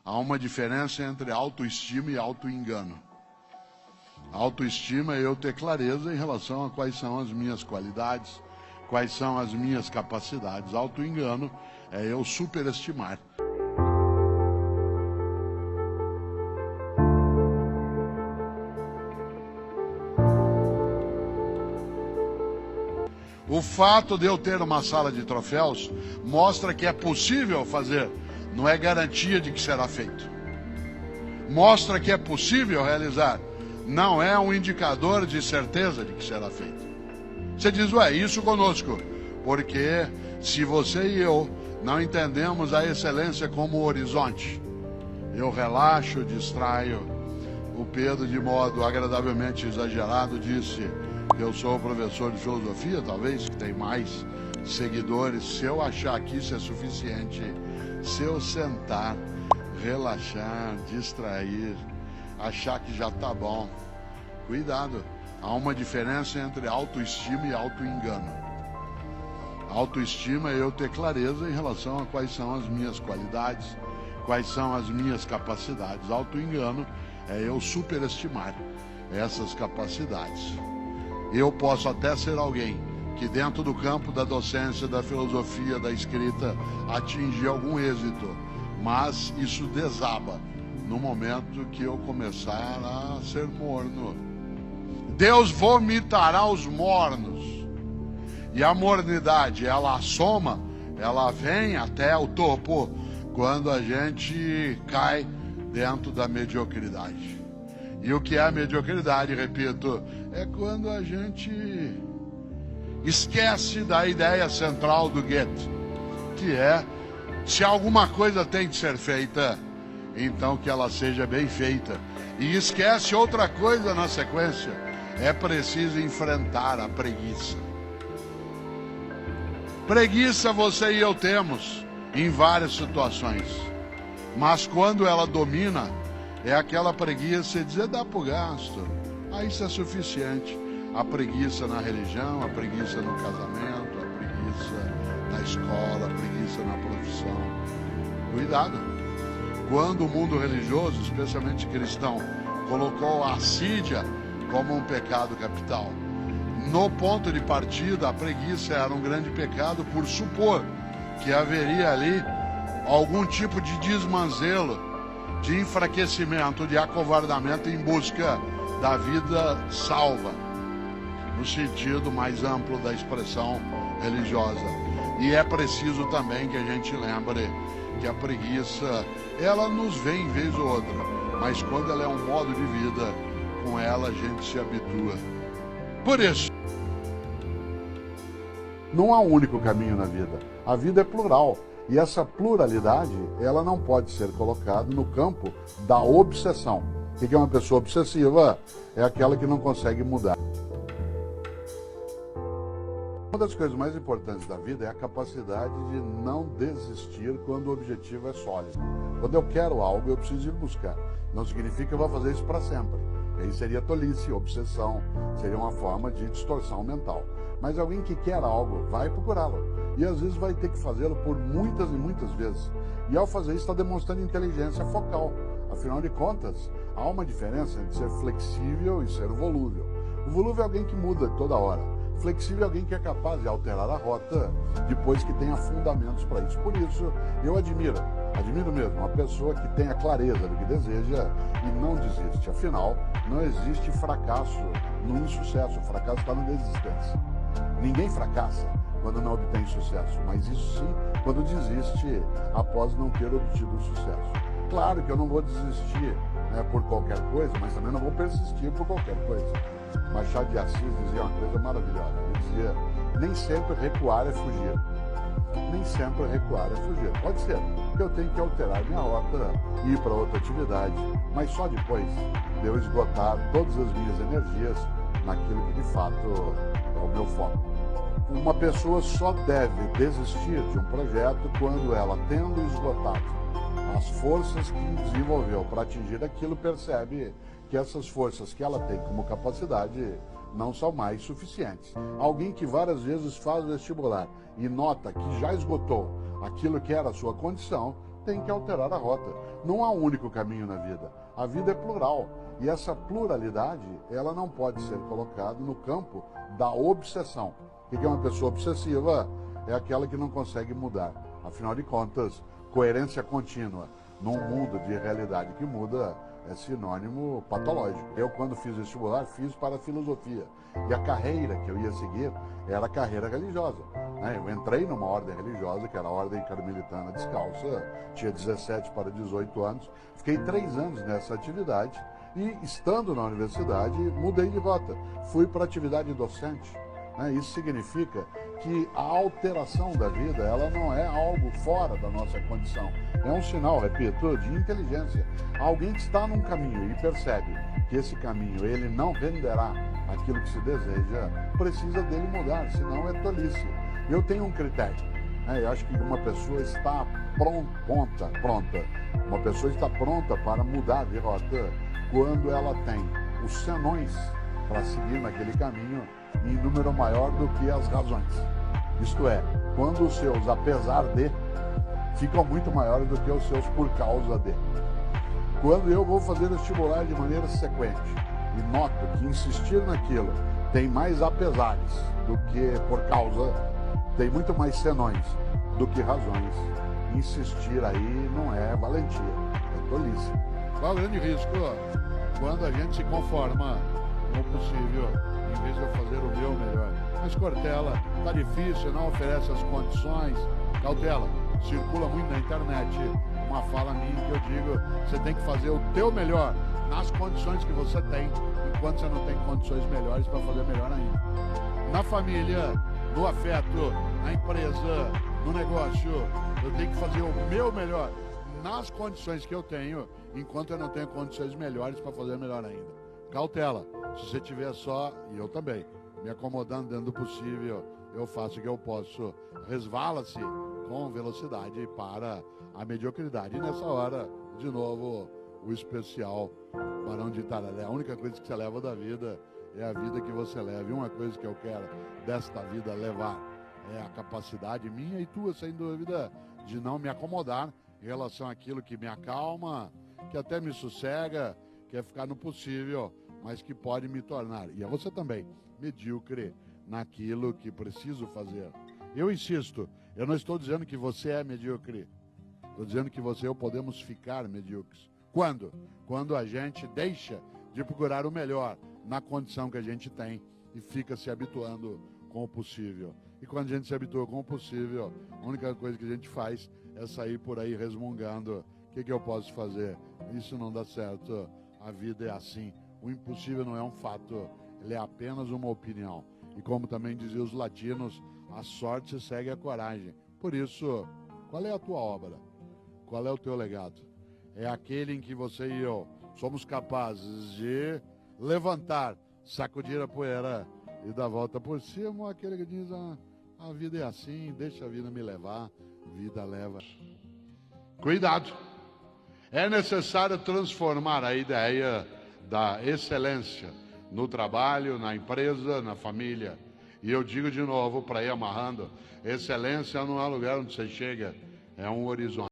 há uma diferença entre autoestima e autoengano. Autoestima é eu ter clareza em relação a quais são as minhas qualidades, quais são as minhas capacidades. Autoengano é eu superestimar. O fato de eu ter uma sala de troféus mostra que é possível fazer, não é garantia de que será feito. Mostra que é possível realizar, não é um indicador de certeza de que será feito. Você diz, ué, isso conosco, porque se você e eu não entendemos a excelência como horizonte, eu relaxo, distraio. O Pedro, de modo agradavelmente exagerado, disse: eu sou professor de filosofia, talvez, que tem mais seguidores. Se eu achar que isso é suficiente, se eu sentar, relaxar, distrair, achar que já tá bom, cuidado. Há uma diferença entre autoestima e autoengano. Autoestima é eu ter clareza em relação a quais são as minhas qualidades, quais são as minhas capacidades. Autoengano é eu superestimar essas capacidades. Eu posso até ser alguém que dentro do campo da docência, da filosofia, da escrita, atinge algum êxito, mas isso desaba no momento que eu começar a ser morno. Deus vomitará os mornos. E a mornidade, ela assoma, ela vem até o topo quando a gente cai dentro da mediocridade. E o que é a mediocridade, repito, é quando a gente esquece da ideia central do Goethe, que é, se alguma coisa tem de ser feita, então que ela seja bem feita. E esquece outra coisa na sequência, é preciso enfrentar a preguiça. Preguiça você e eu temos em várias situações, mas quando ela domina, é aquela preguiça de dizer, dá pro gasto, aí isso é suficiente. A preguiça na religião, a preguiça no casamento, a preguiça na escola, a preguiça na profissão. Cuidado. Quando o mundo religioso, especialmente cristão, colocou a assídia como um pecado capital, no ponto de partida, a preguiça era um grande pecado por supor que haveria ali algum tipo de desmanzelo, de enfraquecimento, de acovardamento em busca da vida salva, no sentido mais amplo da expressão religiosa. E é preciso também que a gente lembre que a preguiça, ela nos vem vez ou outra, mas quando ela é um modo de vida, com ela a gente se habitua. Por isso, não há um único caminho na vida. A vida é plural. E essa pluralidade, ela não pode ser colocada no campo da obsessão. O que é uma pessoa obsessiva? É aquela que não consegue mudar. Uma das coisas mais importantes da vida é a capacidade de não desistir quando o objetivo é sólido. Quando eu quero algo, eu preciso ir buscar. Não significa que eu vou fazer isso para sempre. Aí seria tolice, obsessão, seria uma forma de distorção mental. Mas alguém que quer algo, vai procurá-lo. E às vezes vai ter que fazê-lo por muitas e muitas vezes. E ao fazer isso está demonstrando inteligência focal. Afinal de contas, há uma diferença entre ser flexível e ser volúvel. O volúvel é alguém que muda toda hora. Flexível é alguém que é capaz de alterar a rota depois que tenha fundamentos para isso. Por isso, eu admiro mesmo, uma pessoa que tenha clareza do que deseja e não desiste. Afinal, não existe fracasso no insucesso, o fracasso está na desistência. Ninguém fracassa quando não obtém sucesso, mas isso sim quando desiste após não ter obtido o sucesso. Claro que eu não vou desistir por qualquer coisa, mas também não vou persistir por qualquer coisa. Machado de Assis dizia uma coisa maravilhosa, ele dizia, nem sempre recuar é fugir. Nem sempre recuar é fugir. Pode ser que eu tenha que alterar minha rota e ir para outra atividade, mas só depois de eu esgotar todas as minhas energias naquilo que de fato é o meu foco. Uma pessoa só deve desistir de um projeto quando ela, tendo esgotado as forças que desenvolveu para atingir aquilo, percebe que essas forças que ela tem como capacidade não são mais suficientes. Alguém que várias vezes faz vestibular e nota que já esgotou aquilo que era a sua condição, tem que alterar a rota. Não há um único caminho na vida. A vida é plural. E essa pluralidade, ela não pode ser colocada no campo da obsessão. O que é uma pessoa obsessiva? É aquela que não consegue mudar. Afinal de contas, coerência contínua num mundo de realidade que muda é sinônimo patológico. Eu, quando fiz vestibular, fiz para a filosofia. E a carreira que eu ia seguir era a carreira religiosa. Eu entrei numa ordem religiosa, que era a Ordem Carmelitana Descalça, tinha 17 para 18 anos. Fiquei 3 anos nessa atividade e, estando na universidade, mudei de rota. Fui para a atividade docente. Isso significa que a alteração da vida, ela não é algo fora da nossa condição. É um sinal, repito, de inteligência. Alguém que está num caminho e percebe que esse caminho ele não renderá aquilo que se deseja, precisa dele mudar, senão é tolice. Eu tenho um critério. Eu acho que uma pessoa está pronta. Uma pessoa está pronta para mudar de rota quando ela tem os senões para seguir naquele caminho em número maior do que as razões. Isto é, quando os seus apesar de ficam muito maiores do que os seus por causa de. Quando eu vou fazer vestibular de maneira sequente e noto que insistir naquilo tem mais apesares do que por causa, tem muito mais senões do que razões, insistir aí não é valentia, é tolice. Qual o grande risco quando a gente se conforma com o possível, em vez de eu fazer o meu melhor? Mas Cortella, tá difícil, não oferece as condições. Cautela, circula muito na internet uma fala minha que eu digo, você tem que fazer o teu melhor nas condições que você tem, enquanto você não tem condições melhores para fazer melhor ainda. Na família, no afeto, na empresa, no negócio, eu tenho que fazer o meu melhor nas condições que eu tenho, enquanto eu não tenho condições melhores para fazer melhor ainda. Cautela, se você tiver só, e eu também, me acomodando dentro do possível, eu faço o que eu posso, resvala-se com velocidade para a mediocridade. E nessa hora, de novo, o especial Barão de Itararé. A única coisa que você leva da vida é a vida que você leva. E uma coisa que eu quero desta vida levar é a capacidade minha e tua, sem dúvida, de não me acomodar em relação àquilo que me acalma, que até me sossega, que é ficar no possível, mas que pode me tornar, e é você também, medíocre naquilo que preciso fazer. Eu insisto, eu não estou dizendo que você é medíocre, estou dizendo que você e eu podemos ficar medíocres. Quando? Quando a gente deixa de procurar o melhor na condição que a gente tem e fica se habituando com o possível. E quando a gente se habitua com o possível, a única coisa que a gente faz é sair por aí resmungando. O que eu posso fazer? Isso não dá certo. A vida é assim. O impossível não é um fato, ele é apenas uma opinião. E como também diziam os latinos, a sorte segue a coragem. Por isso, qual é a tua obra? Qual é o teu legado? É aquele em que você e eu somos capazes de levantar, sacudir a poeira e dar a volta por cima, ou aquele que diz, a vida é assim, deixa a vida me levar, vida leva. Cuidado! É necessário transformar a ideia da excelência no trabalho, na empresa, na família. E eu digo de novo, para ir amarrando, excelência não é lugar onde você chega, é um horizonte.